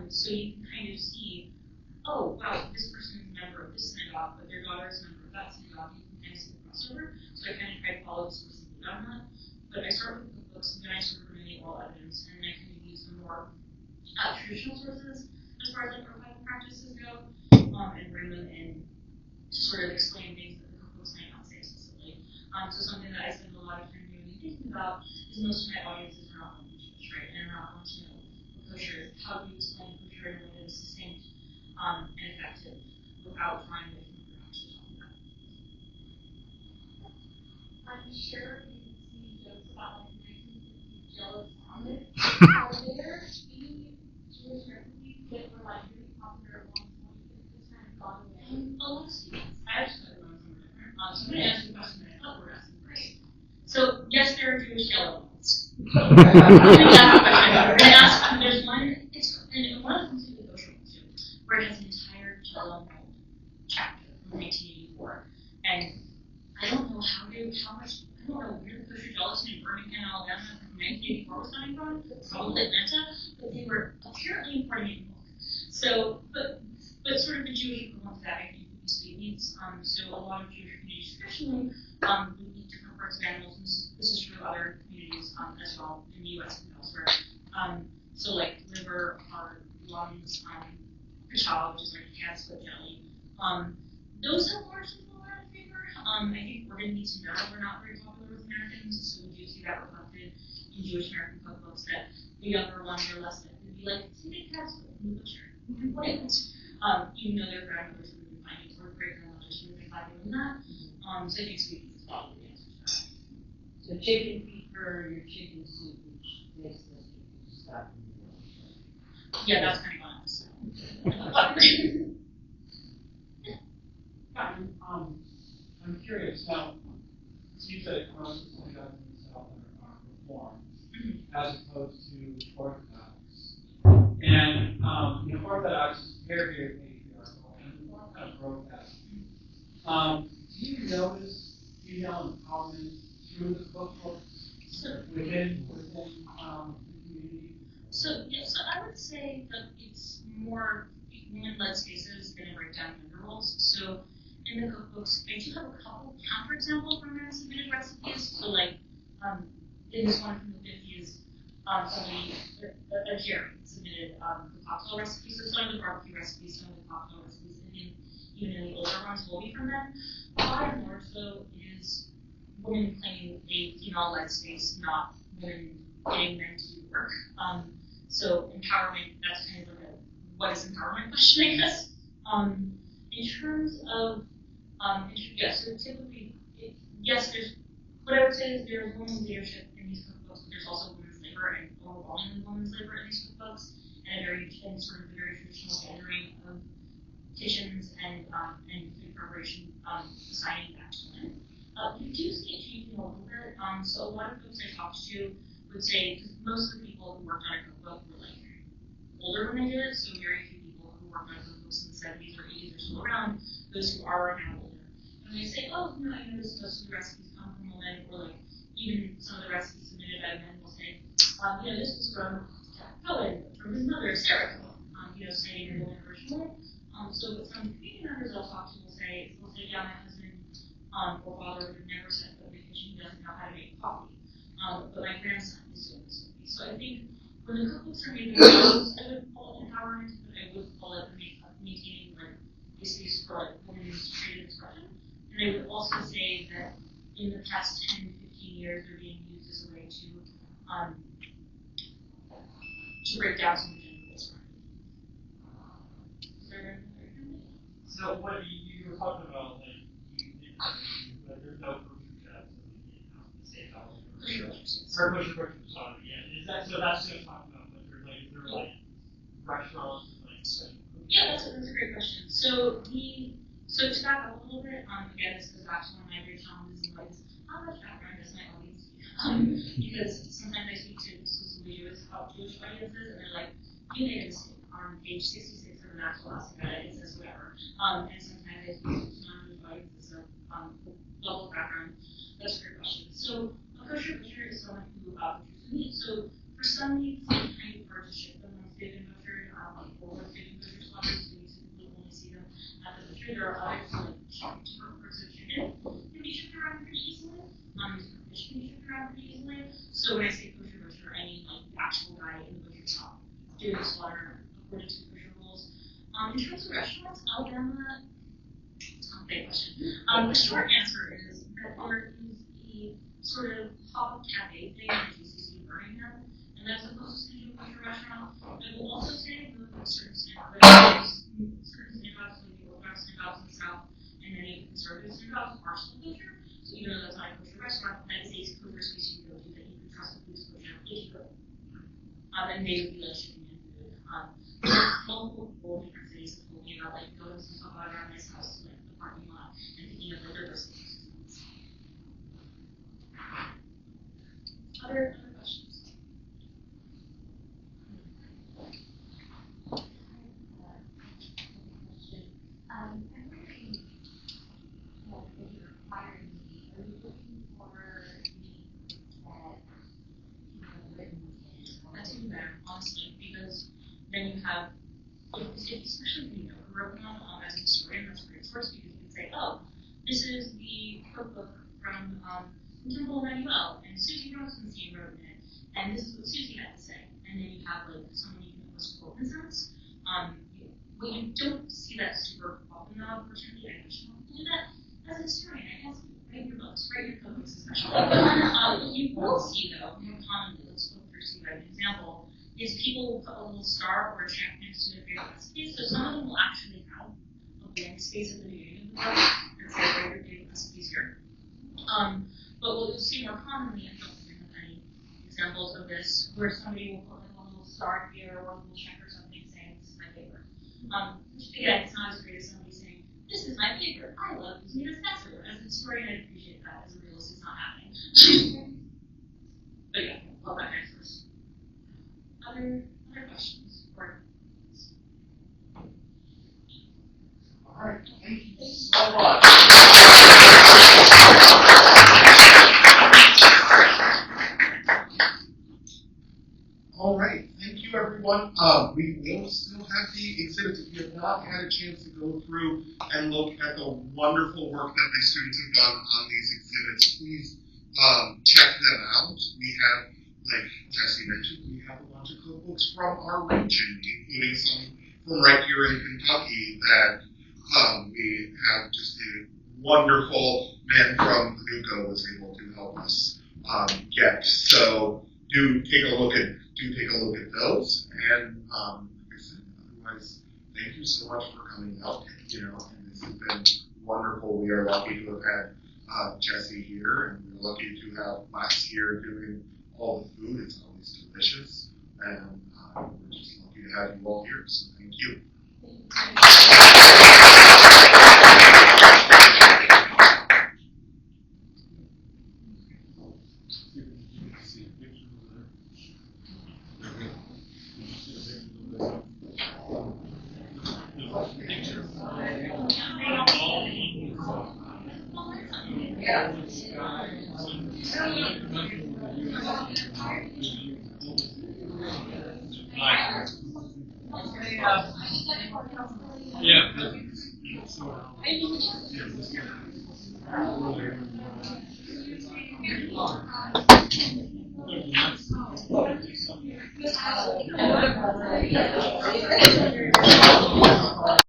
So you can kind of see, oh wow, this person is a member of this synagogue, but their daughter is a member of that synagogue. You can kind of see the crossover. So I kind of try to follow the sources on that. But I start with cookbooks, and then I sort of bring in oral evidence, and then I kind of use the more traditional sources as far as like archival practices go, and bring them in to sort of explain things that the cookbooks might not say explicitly. So something that I spend a lot of time doing and thinking about is most of my audiences are not going to be Jewish, right? And are not going to know what kosher is. How do you explain kosher in a way that is succinct and effective without trying to what you're actually talking about? I'm sure you've seen jokes about like 1950s jealous omelets. Are there any Jewish recipes that were like really popular at one point that just kind of gone away? A lot of students. I actually thought about something different. So I'm going to answer the question that I thought we were asking first. So yes, there are Jewish yellow ones. There's one, and one of them is the kosher one too, where it has an entire Jello mold chapter from 1984. And I don't know I don't know where the kosher gelatin in Birmingham, Alabama from 1984 was coming from, probably Atlanta, but they were apparently importing it in bulk. So, but sort of the Jewish equivalent to that, I think, would be sweetmeats. So a lot of Jewish communities traditionally would eat different parts of animals, and this is true of other communities as well in the U.S. and elsewhere. So like liver, heart, lungs, pichal, which is like cat's foot jelly. Those have largely fallen out of favor. I think organ meats in general are not very popular with Americans, so we do see that reflected in Jewish American cookbooks that the younger ones are less likely to be like, it's a big cat's foot from the butcher. Wouldn't. Even though their grandmothers would have been finding or great grandmothers would have been finding that. So I think sweetmeats is probably the answer to that. So chicken feet for your chicken soup, which makes this stuff. Yeah, that's kind of gone. So. I'm curious now. You said most of the synagogues in the South are Reformed, as opposed to Orthodox. And the Orthodox is very, very patriarchal, and the Reform kind of broke that. Do you notice female empowerment through the cookbooks within the community? So I would say that it's more women-led spaces than a breakdown of gender roles. So in the cookbooks, I do have a couple counterexamples from men submitted recipes. So like in this one from the 50s, somebody, a Jerry submitted the cocktail recipe. So some of the barbecue recipes, some of the cocktail recipes, and even in the older ones will be from men. By and large, though, it is women claiming a female-led space, not women getting men to do work. So empowerment, that's kind of like a what is empowerment question, I guess. In terms of, so typically, yes, what I would say is there's women's leadership in these cookbooks, but there's also women's labor and overwhelmingly women's labor in these cookbooks, and sort of the very traditional gathering of kitchens and food preparation, assigning that to women. You do see it changing a little bit. So a lot of folks I talked to would say, because most of the people who worked on a cookbook were like older when they did it, so very few people who worked on cookbooks in the 70s or 80s are still around. Those who are now older, and they say, oh, I noticed most of the recipes come from women, or like even some of the recipes submitted by men will say, this was from Jack Cohen, from his mother, Sarah Cohen, saying the woman originally. So with some community members I'll talk to will say, yeah, my husband or father would never set foot in the kitchen, he doesn't know how to make coffee. But my grandson is doing this with me. So I think when the cookbooks are made themselves, I would call it empowerment, but I would call it maintaining like a space for like women's creative expression. And I would also say that in the past 10, 15 years, they're being used as a way to break down some gender roles. So what you were talking about, like there's no kosher chefs in the steakhouse. Or kosher, sorry, yeah. Is that so? That's just talking about is there like restaurants and like special cooking? Yeah, that's a great question. So to back up a little bit, again, this goes back to one of my great challenges in life. How much background does my audience need? Because sometimes I speak to exclusively Jewish audiences, and they're like, you made a mistake on page 66 of the Maxwell Classic Guide, it says whatever. And sometimes I speak to non-Jewish audiences, so level of background. That's a great question. So a kosher butcher is someone who butchers the meat. So for some meats, it's kind of hard to ship them once they've been butchered, or once they've been butcher slaughtered, so you typically only see them at the butcher. There are others like different parts of chicken can be shipped around pretty easily. Different fish can be shipped around pretty easily. So when I say kosher butcher, I mean like the actual guy in the butcher shop doing the slaughter according to kosher rules. In terms of restaurants, Alabama, it's not a big question. The short answer is that there is a sort of pop-up cafe thing at GCC Birmingham, and that's the closest to a kosher restaurant. I will also say that certain synagogues, like the Orthodox synagogues in the South, and many of the conservative synagogues are still kosher. So even though that's not a kosher restaurant, that is a kosher space you go to that you can trust the food's kosher if you go. And they would be like shipping in food. Multiple people in different cities have told me about like going to some around my house to like the parking lot and picking up like their groceries. Other questions? I'm wondering, well, if you're acquiring meat, are you looking for meat that you have written in? That's even better, honestly, because then you have, especially if you know who wrote them, as a historian, that's a great source because you can say, oh, this is the cookbook from Temple Emmanuel, and Susie Rosenstein wrote in it, and this is what Susie had to say. And then you have like someone you can almost quote in a sense. Well, you don't see that super often now, unfortunately. I wish you would do that. As a historian, I guess write your books, write your cookbooks especially. You will see though, more commonly, let's go through see by an example, is people will put a little star or a check next to their favorite recipes. So some of them will actually have a blank space at the beginning of the book that says write your favorite recipes here. But what you'll see more commonly, I don't think of any examples of this, where somebody will put like a little star here or a little check or something saying this is my favorite. Which again, it's not as great as somebody saying, this is my favorite, I love using it as texture. As a historian, I appreciate that. As a realist, it's not happening. But yeah, love that next verse. Other questions? Or All right, thank you so much. All right, thank you everyone. We will still have the exhibits. If you have not had a chance to go through and look at the wonderful work that my students have done on these exhibits, please check them out. We have, like Jesse mentioned, we have a bunch of cookbooks from our region, including some from right here in Kentucky that we have just a wonderful man from Paducah was able to help us get. So do take a look at those. And like I said, otherwise, thank you so much for coming out. And this has been wonderful. We are lucky to have had Jesse here, and we're lucky to have Les here doing all the food. It's always delicious, and we're just lucky to have you all here. So thank you. Yeah.